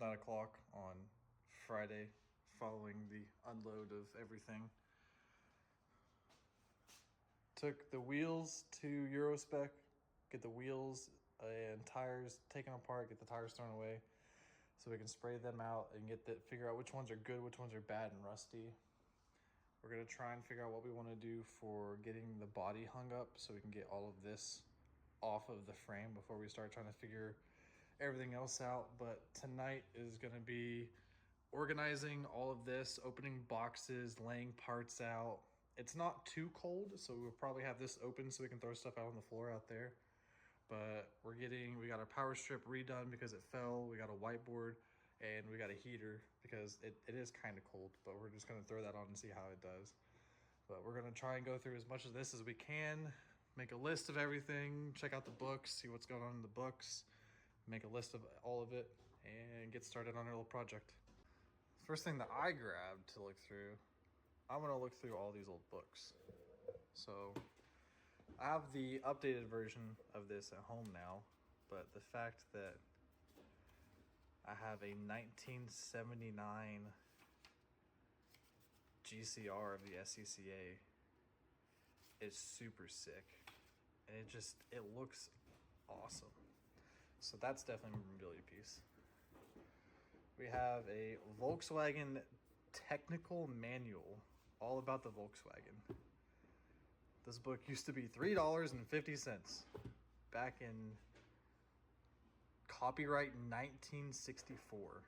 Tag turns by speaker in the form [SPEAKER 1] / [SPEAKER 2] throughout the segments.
[SPEAKER 1] 9 o'clock on Friday following the unload of everything. Took the wheels to Eurospec, get the wheels and tires taken apart, get the tires thrown away so we can spray them out and figure out which ones are good, which ones are bad and rusty. We're gonna try and figure out what we want to do for getting the body hung up so we can get all of this off of the frame before we start trying to figure everything else out. But tonight is gonna be organizing all of this, opening boxes, laying parts out. It's not too cold, so we'll probably have this open so we can throw stuff out on the floor out there. But we got our power strip redone because it fell. We got a whiteboard and we got a heater because it is kind of cold, but we're just gonna throw that on and see how it does. But we're gonna try and go through as much of this as we can, make a list of everything, check out the books, see what's going on in the books, make a list of all of it, and get started on our little project. First thing that I grabbed to look through, I'm gonna look through all these old books. So I have the updated version of this at home now, but the fact that I have a 1979 GCR of the SCCA is super sick. And it looks awesome. So that's definitely a memorabilia piece. We have a Volkswagen technical manual all about the Volkswagen. This book used to be $3.50 back in copyright 1964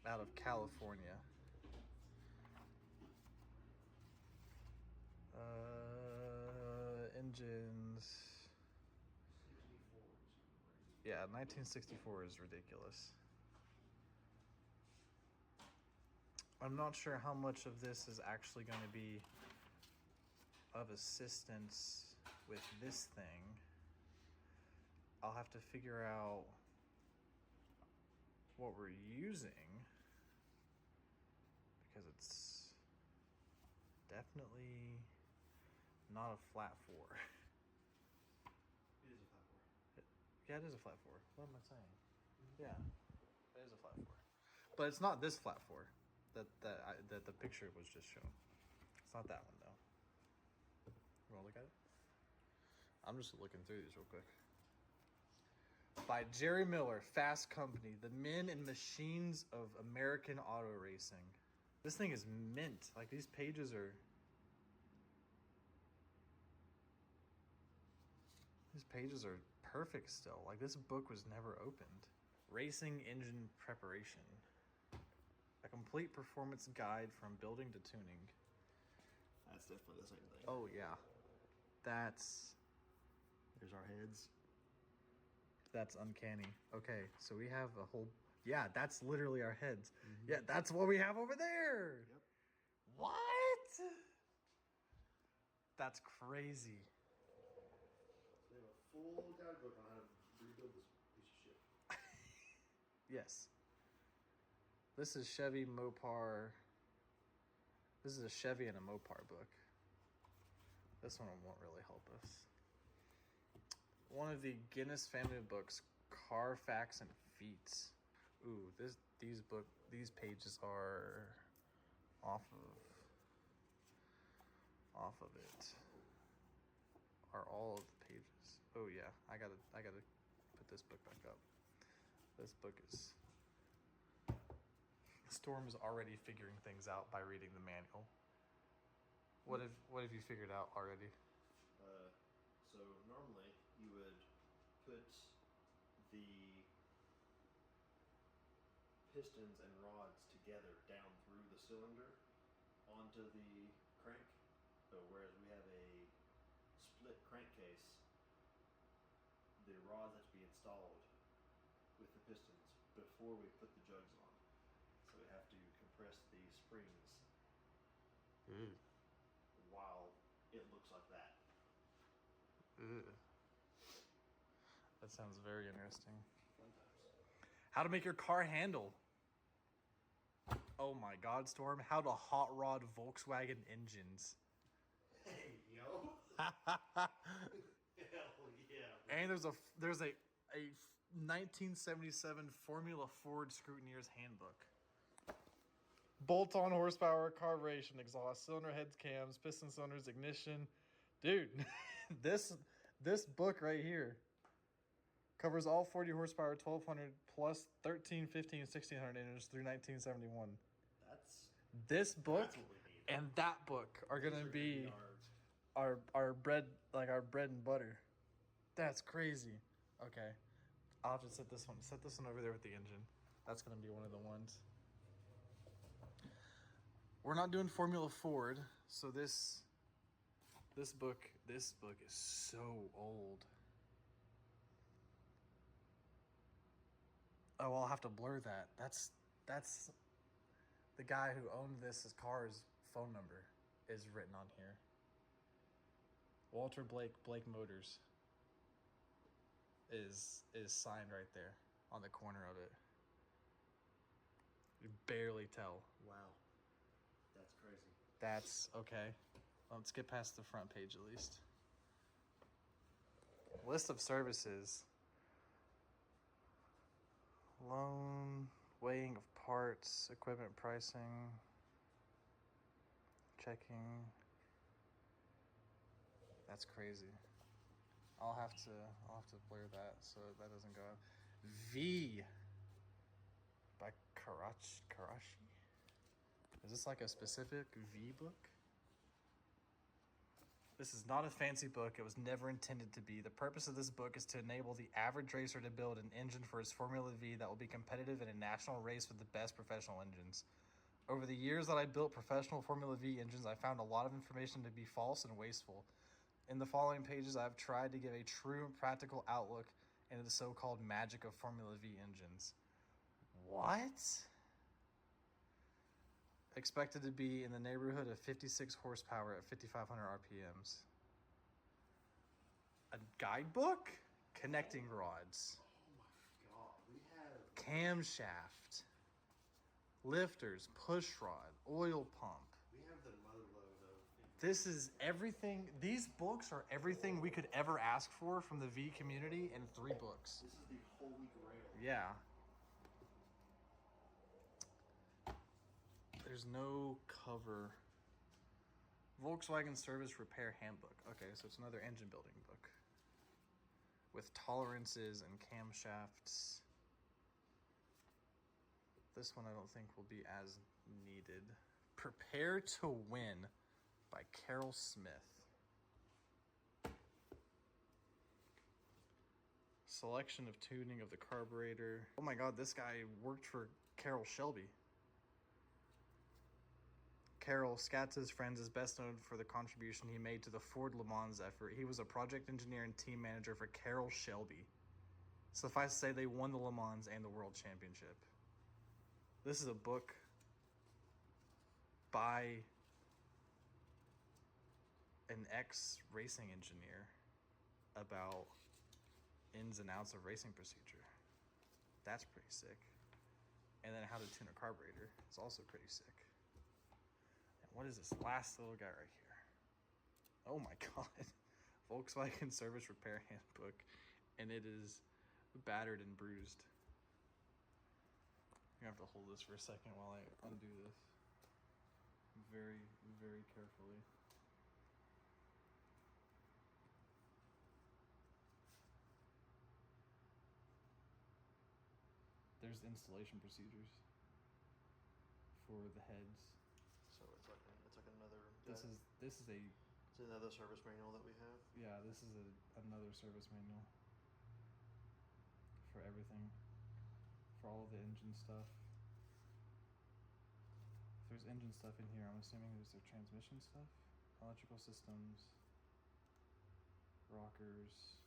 [SPEAKER 1] out of California. Engines. Yeah, 1964 is ridiculous. I'm not sure how much of this is actually going to be of assistance with this thing. I'll have to figure out what we're using because it's definitely not a flat 4.
[SPEAKER 2] It is a flat 4.
[SPEAKER 1] Yeah, it is a flat 4. What am I saying? Mm-hmm. Yeah, it is a flat 4. But it's not this flat 4 that the picture was just shown. It's not that one though. You want to look at it? I'm just looking through these real quick. By Jerry Miller, Fast Company, the men and machines of American auto racing. This thing is mint. Like these pages are perfect still. Like this book was never opened. Racing engine preparation. A complete performance guide from building to tuning.
[SPEAKER 2] That's definitely the same thing.
[SPEAKER 1] Oh yeah. There's our heads. That's uncanny. Okay, so we have a whole... Yeah, that's literally our heads. Mm-hmm. Yeah, that's what we have over there.
[SPEAKER 2] Yep.
[SPEAKER 1] What? That's crazy.
[SPEAKER 2] They have a full guidebook on how to rebuild this piece of shit.
[SPEAKER 1] Yes. This is Chevy Mopar. This is a Chevy and a Mopar book. This one won't really help us. One of the Guinness family of books, Car Facts and Feats. Ooh, these pages are off of it. Are all of the pages. Oh yeah, I gotta put this book back up. This book is... Storm is already figuring things out by reading the manual. What have you figured out already?
[SPEAKER 2] So normally you would put the pistons and rods together down through the cylinder onto the crank, but whereas we have a split crankcase, the rods have to be installed with the pistons before we put the jugs on. So we have to compress the springs while it looks like that.
[SPEAKER 1] That sounds very interesting.
[SPEAKER 2] Fun times.
[SPEAKER 1] How to make your car handle. Oh my God, Storm. How to hot rod Volkswagen engines.
[SPEAKER 2] Hey, yo. Hell yeah.
[SPEAKER 1] And there's a 1977 Formula Ford Scrutineer's Handbook. Bolt-on horsepower, carburation, exhaust, cylinder heads, cams, piston cylinders, ignition. Dude, this book right here covers all 40 horsepower, 1200 plus 13, 15, 1600 engines through 1971. This book
[SPEAKER 2] That's what we need.
[SPEAKER 1] and that book are
[SPEAKER 2] These
[SPEAKER 1] going to
[SPEAKER 2] are
[SPEAKER 1] be
[SPEAKER 2] our
[SPEAKER 1] our bread, like our bread and butter. That's crazy. Okay. I'll have to set this one over there with the engine. That's going to be one of the ones. We're not doing Formula Ford, so this book is so old. Oh, I'll have to blur that. That's the guy who owned this car's phone number is written on here. Walter Blake Motors is signed right there on the corner of it. You barely tell.
[SPEAKER 2] Wow. That's crazy.
[SPEAKER 1] That's okay. Let's get past the front page at least. List of services. Loan, weighing of parts, equipment pricing, checking. That's crazy. I'll have to blur that so that doesn't go out. V by Karachi. Is this like a specific V book? This is not a fancy book. It was never intended to be. The purpose of this book is to enable the average racer to build an engine for his Formula V that will be competitive in a national race with the best professional engines. Over the years that I built professional Formula V engines, I found a lot of information to be false and wasteful. In the following pages, I've tried to give a true and practical outlook into the so-called magic of Formula V engines. What? Expected to be in the neighborhood of 56 horsepower at 5,500 RPMs. A guidebook? Connecting rods.
[SPEAKER 2] Oh my god. We have
[SPEAKER 1] Camshaft. Lifters, push rod, oil pump.
[SPEAKER 2] the motherload of
[SPEAKER 1] This is everything. These books are everything we could ever ask for from the V community in 3 books.
[SPEAKER 2] This is the holy grail.
[SPEAKER 1] Yeah. There's no cover. Volkswagen Service Repair Handbook. Okay, so it's another engine building book with tolerances and camshafts. This one I don't think will be as needed. Prepare to Win by Carol Smith. Selection of tuning of the carburetor. Oh my god, this guy worked for Carroll Shelby. Carroll, Scatz's friends, is best known for the contribution he made to the Ford Le Mans effort. He was a project engineer and team manager for Carroll Shelby. Suffice to say, they won the Le Mans and the World Championship. This is a book by an ex-racing engineer about ins and outs of racing procedure. That's pretty sick. And then how to tune a carburetor is also pretty sick. And what is this last little guy right here? Oh my god. Volkswagen Service Repair Handbook. And it is battered and bruised. I'm gonna have to hold this for a second while I undo this. Very, very carefully. There's installation procedures for the heads.
[SPEAKER 2] So it's like another.
[SPEAKER 1] This is a
[SPEAKER 2] It's another service manual that we have.
[SPEAKER 1] yeah. This is another service manual for everything, for all of the engine stuff. If there's engine stuff in here, I'm assuming there's the transmission stuff, electrical systems, rockers,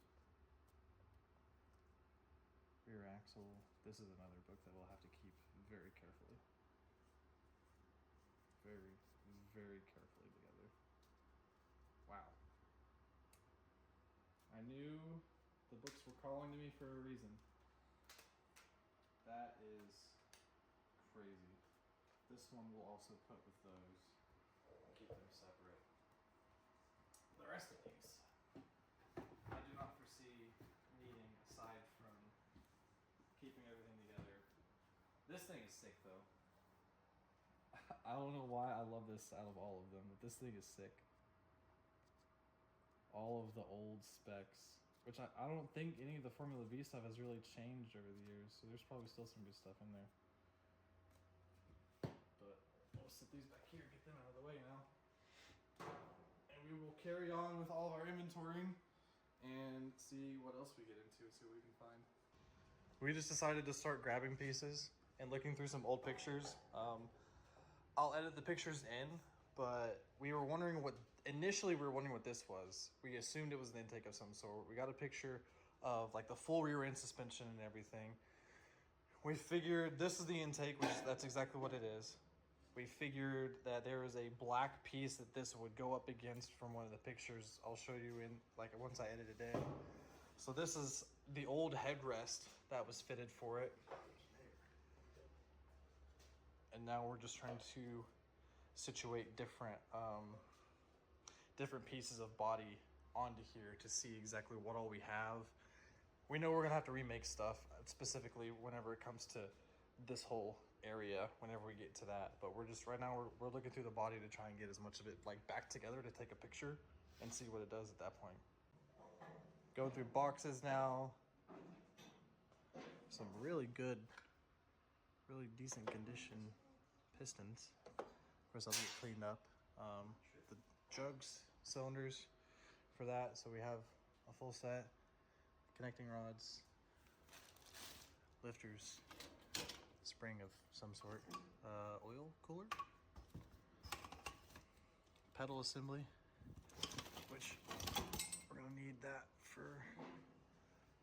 [SPEAKER 1] rear axle. This is another book that we'll have to keep very carefully. Very, very carefully together. Wow. I knew the books were calling to me for a reason. That is crazy. This one we'll also put with those. Keep them separate. The rest of these, I do not foresee needing aside from This thing is sick though. I don't know why I love this out of all of them, but this thing is sick. All of the old specs, which I don't think any of the Formula V stuff has really changed over the years, so there's probably still some good stuff in there. But I'll sit these back here, get them out of the way now. And we will carry on with all of our inventorying and see what else we get into, see what we can find. We just decided to start grabbing pieces and looking through some old pictures. I'll edit the pictures in, but we were wondering what this was. We assumed it was an intake of some sort. We got a picture of like the full rear end suspension and everything. We figured this is the intake, that's exactly what it is. We figured that there was a black piece that this would go up against from one of the pictures I'll show you in like once I edit it in. So this is the old headrest that was fitted for it. And now we're just trying to situate different pieces of body onto here to see exactly what all we have. We know we're gonna have to remake stuff, specifically whenever it comes to this whole area, whenever we get to that. But we're just, right now, we're looking through the body to try and get as much of it like back together to take a picture and see what it does at that point. Going through boxes now. Some really good, really decent condition pistons. Of course, I'll get cleaned up. The jugs, cylinders for that. So we have a full set, connecting rods, lifters, spring of some sort, oil cooler, pedal assembly, which we're gonna need that for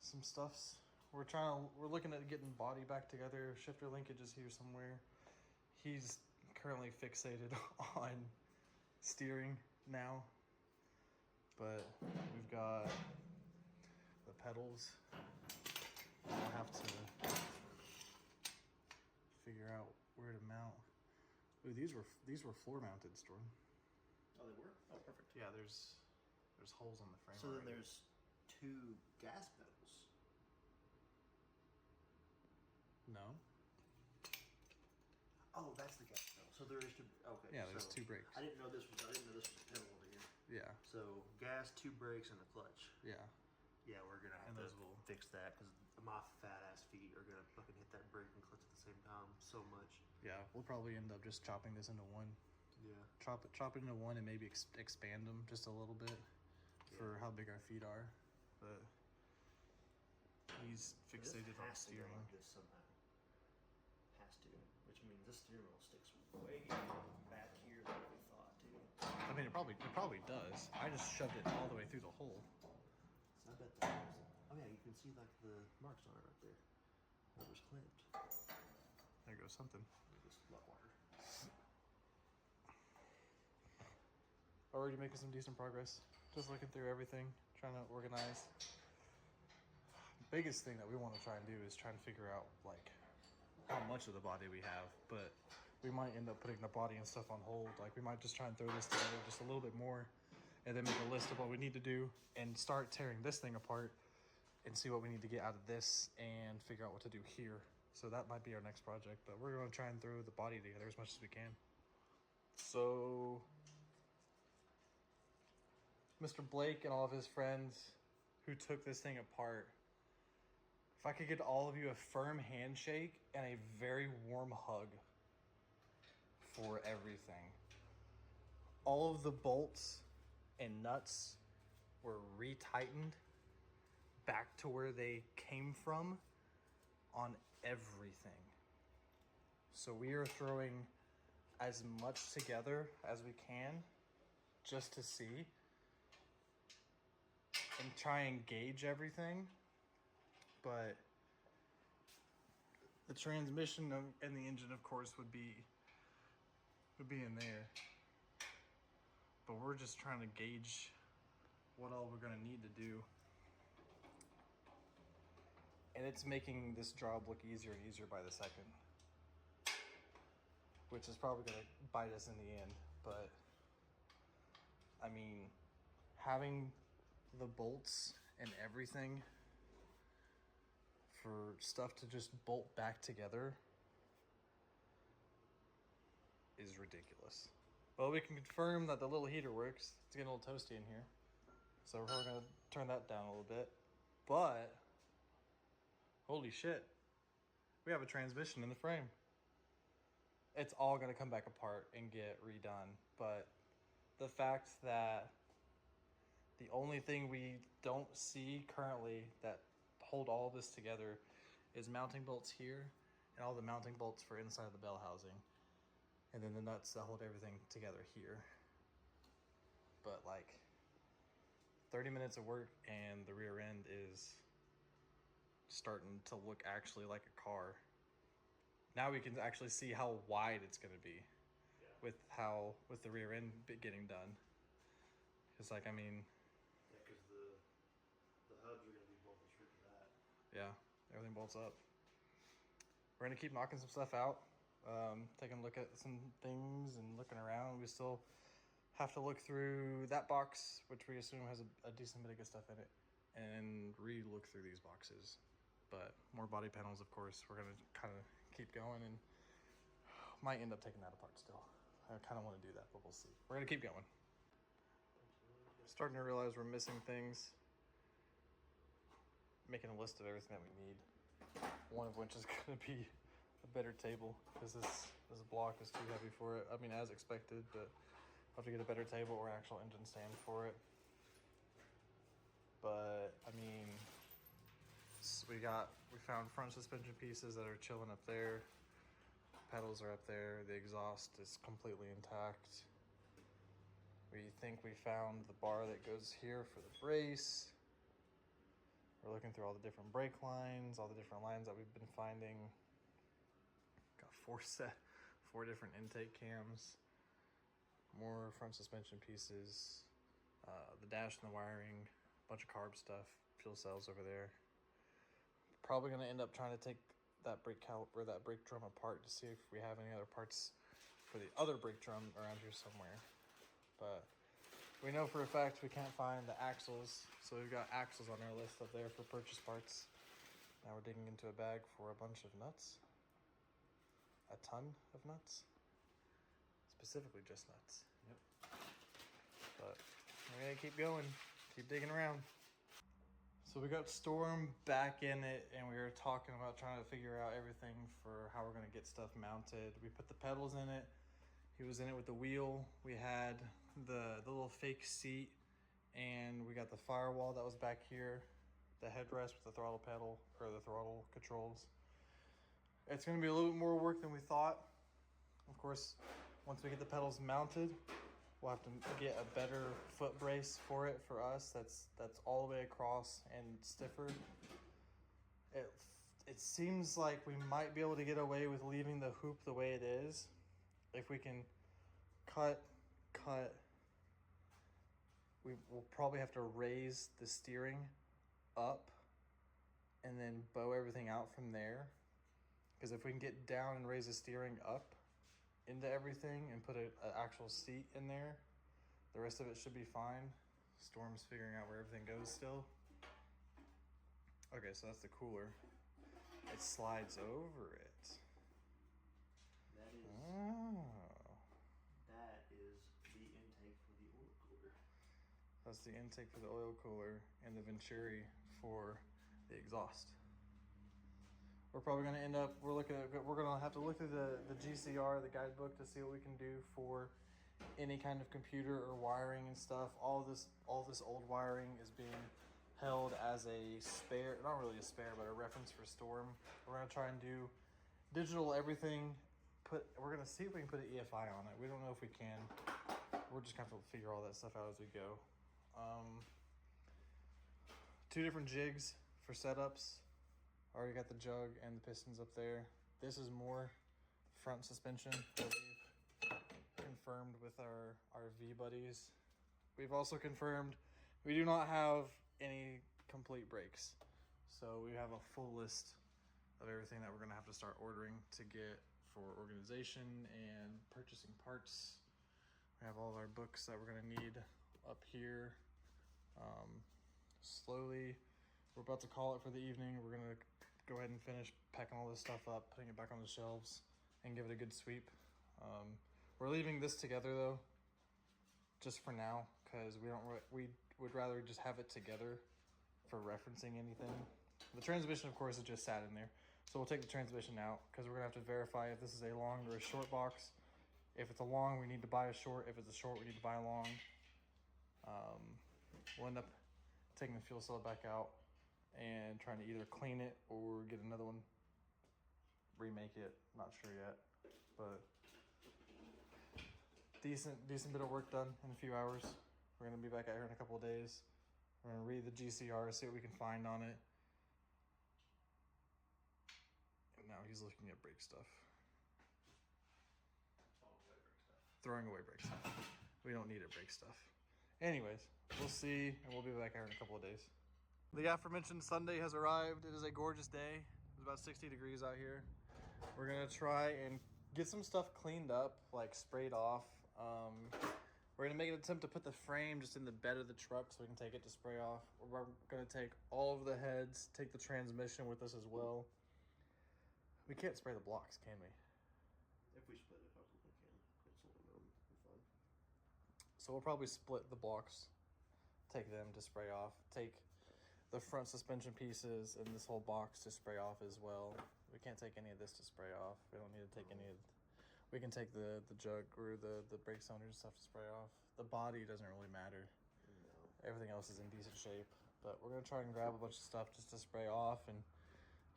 [SPEAKER 1] some stuffs. We're looking at getting body back together. Shifter linkage is here somewhere. He's currently fixated on steering now, but we've got the pedals. We'll have to figure out where to mount. Ooh, these were floor mounted, Storm.
[SPEAKER 2] Oh, they were? Oh, perfect.
[SPEAKER 1] Yeah, there's holes on the frame.
[SPEAKER 2] So then
[SPEAKER 1] already.
[SPEAKER 2] there's 2 gas pedals.
[SPEAKER 1] No.
[SPEAKER 2] Oh, that's the gas pedal. So there is 2. Okay.
[SPEAKER 1] Yeah, there's
[SPEAKER 2] so
[SPEAKER 1] 2 brakes.
[SPEAKER 2] I didn't know this was a pedal over here.
[SPEAKER 1] Yeah.
[SPEAKER 2] So gas, 2 brakes, and a clutch.
[SPEAKER 1] Yeah.
[SPEAKER 2] Yeah, we're gonna have to fix that because my fat ass feet are gonna fucking hit that brake and clutch at the same time so much.
[SPEAKER 1] Yeah, we'll probably end up just chopping this into one.
[SPEAKER 2] Yeah.
[SPEAKER 1] Chop it into one and maybe expand them just a little bit for how big our feet are. But he's fixated on steering.
[SPEAKER 2] Like this somehow. Has to, which means this steering wheel sticks way back here than we thought, too.
[SPEAKER 1] I mean, it probably does. I just shoved it all the way through the hole.
[SPEAKER 2] I bet that is. Oh yeah, you can see like the marks on it right there. That was Clint.
[SPEAKER 1] There goes something.
[SPEAKER 2] Just lot water.
[SPEAKER 1] Already making some decent progress. Just looking through everything, trying to organize. Biggest thing that we want to try and do is try and figure out like how much of the body we have, but we might end up putting the body and stuff on hold. Like we might just try and throw this together just a little bit more and then make a list of what we need to do and start tearing this thing apart and see what we need to get out of this and figure out what to do here. So that might be our next project, but we're going to try and throw the body together as much as we can. So Mr. Blake and all of his friends who took this thing apart, if I could get all of you a firm handshake and a very warm hug for everything. All of the bolts and nuts were retightened back to where they came from on everything. So we are throwing as much together as we can just to see and try and gauge everything. But the transmission and the engine, of course, would be in there. But we're just trying to gauge what all we're gonna need to do. And it's making this job look easier and easier by the second, which is probably gonna bite us in the end. But I mean, having the bolts and everything for stuff to just bolt back together is ridiculous. Well, we can confirm that the little heater works. It's getting a little toasty in here. So we're probably gonna turn that down a little bit. But, holy shit. We have a transmission in the frame. It's all gonna come back apart and get redone. But the fact that the only thing we don't see currently that hold all this together is mounting bolts here and all the mounting bolts for inside of the bell housing. And then the nuts that hold everything together here. But like 30 minutes of work and the rear end is starting to look actually like a car. Now we can actually see how wide it's gonna be with the rear end getting done. It's like, I mean,
[SPEAKER 2] Yeah, because the hubs are going to be bolted straight to that.
[SPEAKER 1] yeah, everything bolts up. We're gonna keep knocking some stuff out, taking a look at some things and looking around. We still have to look through that box, which we assume has a decent bit of good stuff in it, and re-look through these boxes. But more body panels, of course. We're gonna kind of keep going and might end up taking that apart still. I kind of want to do that, but we'll see. We're gonna keep going. Starting to realize we're missing things. Making a list of everything that we need. One of which is gonna be a better table, because this block is too heavy for it. I mean, as expected, but I'll have to get a better table or actual engine stand for it. But I mean, we found front suspension pieces that are chilling up there. Pedals are up there. The exhaust is completely intact. We think we found the bar that goes here for the brace. We're looking through all the different brake lines, all the different lines that we've been finding. Got four different intake cams, more front suspension pieces, the dash and the wiring, a bunch of carb stuff, fuel cells over there. Probably gonna end up trying to take that brake caliper, that brake drum apart to see if we have any other parts for the other brake drum around here somewhere. But we know for a fact we can't find the axles, so we've got axles on our list up there for purchase parts. Now we're digging into a bag for a bunch of nuts. A ton of nuts. Specifically just nuts.
[SPEAKER 2] Yep.
[SPEAKER 1] But we're gonna keep going, keep digging around. So we got Storm back in it, and we were talking about trying to figure out everything for how we're gonna get stuff mounted. We put the pedals in it. He was in it with the wheel. We had the little fake seat, and we got the firewall that was back here, the headrest with the throttle pedal, or the throttle controls. It's gonna be a little bit more work than we thought. Of course, once we get the pedals mounted, we'll have to get a better foot brace for it, for us. That's all the way across and stiffer. It seems like we might be able to get away with leaving the hoop the way it is. If we can cut, we'll probably have to raise the steering up and then bow everything out from there. Because if we can get down and raise the steering up into everything and put an actual seat in there, the rest of it should be fine. Storm's figuring out where everything goes still. Okay, so that's the cooler. It slides over it.
[SPEAKER 2] That is
[SPEAKER 1] Oh.
[SPEAKER 2] that is the intake for the oil cooler.
[SPEAKER 1] That's the intake for the oil cooler and the venturi for the exhaust. We're probably going to end up, we're going to have to look through the GCR, the guidebook, to see what we can do for any kind of computer or wiring and stuff. All this old wiring is being held as a spare, not really a spare, but a reference for Storm. We're going to try and do digital everything. We're going to see if we can put an EFI on it. We don't know if we can. We're just going to have to figure all that stuff out as we go. 2 different jigs for setups. Already got the jug and the pistons up there. This is more front suspension that we've confirmed with our V buddies. We've also confirmed we do not have any complete brakes. So we have a full list of everything that we're gonna have to start ordering to get for organization and purchasing parts. We have all of our books that we're gonna need up here. Slowly, we're about to call it for the evening. We're gonna go ahead and finish packing all this stuff up, putting it back on the shelves, and give it a good sweep. We're leaving this together though, just for now, because we would rather just have it together for referencing anything. The transmission, of course, is just sat in there. So we'll take the transmission out because we're gonna have to verify if this is a long or a short box. If it's a long, we need to buy a short. If it's a short, we need to buy a long. We'll end up taking the fuel cell back out and trying to either clean it or get another one, remake it. Not sure yet, but decent bit of work done in a few hours. We're gonna be back out here in a couple of days. We're gonna read the GCR, see what we can find on it. And now he's looking at brake stuff. Throwing away brake stuff. We don't need it, brake stuff. Anyways, we'll see, and we'll be back here in a couple of days. The aforementioned Sunday has arrived. It is a gorgeous day. It's about 60 degrees out here. We're gonna try and get some stuff cleaned up, like sprayed off. We're gonna make an attempt to put the frame just in the bed of the truck so we can take it to spray off. We're gonna take all of the heads, take the transmission with us as well. We can't spray the blocks, can we?
[SPEAKER 2] If we split it, probably can. It's only known. We're fine.
[SPEAKER 1] So we'll probably split the blocks, take them to spray off, take the front suspension pieces and this whole box to spray off as well. We can't take any of this to spray off. We don't need to take any of we can take the jug or the brake cylinders and stuff to spray off. The body doesn't really matter.
[SPEAKER 2] No.
[SPEAKER 1] Everything else is in decent shape. But we're gonna try and grab a bunch of stuff just to spray off and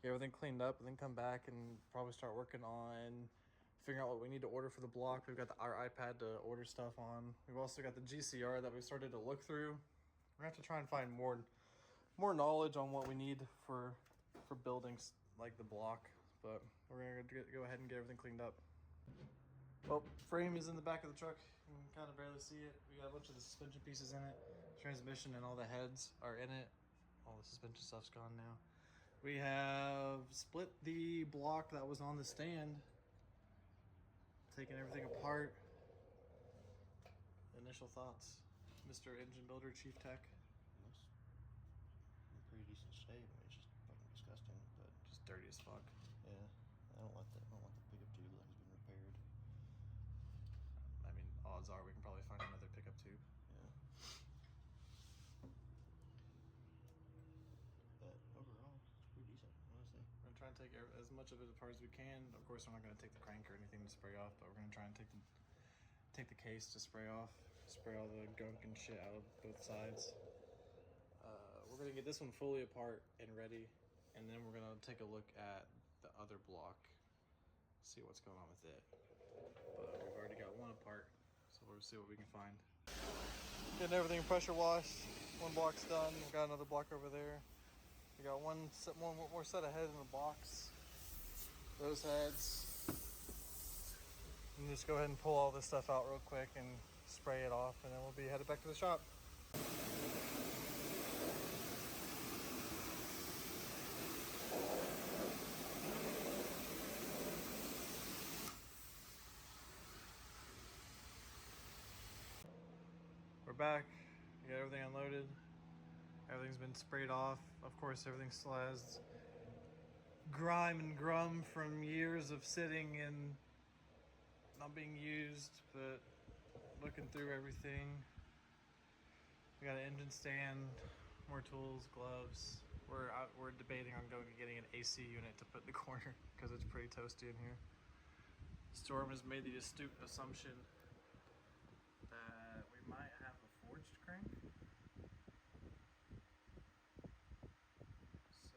[SPEAKER 1] get everything cleaned up, and then come back and probably start working on figuring out what we need to order for the block. We've got our iPad to order stuff on. We've also got the GCR that we started to look through. We're gonna have to try and find more knowledge on what we need for buildings like the block, but we're gonna go ahead and get everything cleaned up. Well, frame is in the back of the truck. You can kind of barely see it. We got a bunch of the suspension pieces in it. Transmission and all the heads are in it. All the suspension stuff's gone now. We have split the block that was on the stand, taking everything apart. Initial thoughts, Mr. Engine Builder, Chief Tech.
[SPEAKER 2] Looks in pretty decent shape. I mean, it's just fucking disgusting, but
[SPEAKER 1] Just dirty as fuck.
[SPEAKER 2] yeah, I don't like that. I don't like the pickup tube like it's been repaired.
[SPEAKER 1] I mean, odds are we can probably find another pickup tube.
[SPEAKER 2] Yeah. But overall, it's pretty decent, honestly.
[SPEAKER 1] We're gonna try and take as much of it apart as we can. Of course, we're not gonna take the crank or anything to spray off, but we're gonna try and take the case to spray off, spray all the gunk and shit out of both sides. We're gonna get this one fully apart and ready, and then we're gonna take a look at the other block, see what's going on with it. But we've already got one apart, so we'll see what we can find. Getting everything pressure washed. One block's done. We've got another block over there. We got one more set of heads in the box. Those heads. And just go ahead and pull all this stuff out real quick and spray it off, and then we'll be headed back to the shop. We're back. We got everything unloaded. Everything's been sprayed off. Of course, everything still has grime and grum from years of sitting and not being used, but looking through everything. We got an engine stand, more tools, gloves. We're debating on going and getting an AC unit to put in the corner because it's pretty toasty in here. Storm has made the astute assumption that we might have a forged crank. So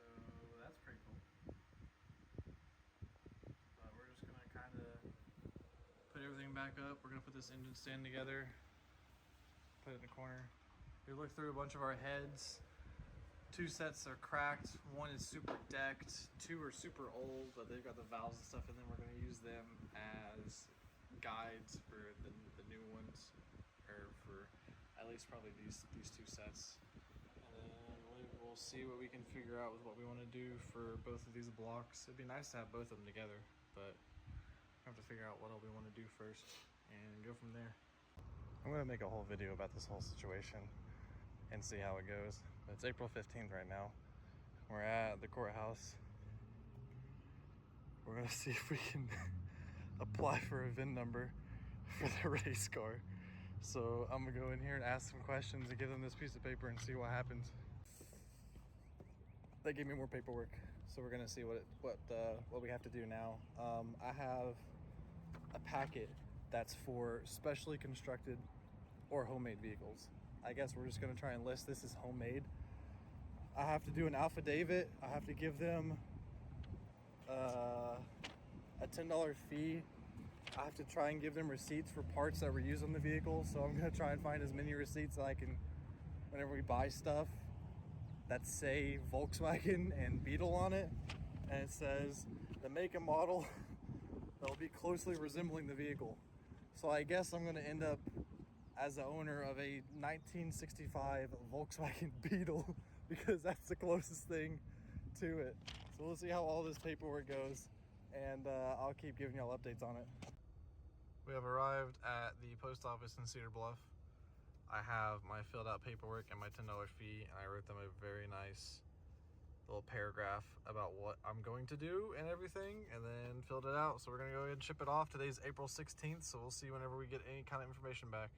[SPEAKER 1] that's pretty cool. But we're just gonna kind of put everything back up. We're gonna put this engine stand together, put it in the corner. We looked through a bunch of our heads. 2 sets are cracked, 1 is super decked, 2 are super old, but they've got the valves and stuff in them. We're gonna use them as guides for the new ones, or for at least probably these 2 sets. And then we'll see what we can figure out with what we want to do for both of these blocks. It'd be nice to have both of them together, but we have to figure out what all we want to do first and go from there. I'm gonna make a whole video about this whole situation and see how it goes. It's April 15th right now. We're at the courthouse. We're gonna see if we can apply for a VIN number for the race car. So I'm gonna go in here and ask some questions and give them this piece of paper and see what happens. They gave me more paperwork, so we're gonna see what we have to do now. I have a packet that's for specially constructed or homemade vehicles. I guess we're just gonna try and list this as homemade. I have to do an affidavit. I have to give them a $10 fee. I have to try and give them receipts for parts that were used on the vehicle. So I'm gonna try and find as many receipts that I can whenever we buy stuff that say Volkswagen and Beetle on it, and it says the make and model that will be closely resembling the vehicle. So I guess I'm gonna end up as the owner of a 1965 Volkswagen Beetle because that's the closest thing to it. So we'll see how all this paperwork goes, and I'll keep giving y'all updates on it. We have arrived at the post office in Cedar Bluff. I have my filled out paperwork and my $10 fee, and I wrote them a very nice little paragraph about what I'm going to do and everything, and then filled it out. So we're gonna go ahead and ship it off. Today's April 16th, so we'll see whenever we get any kind of information back.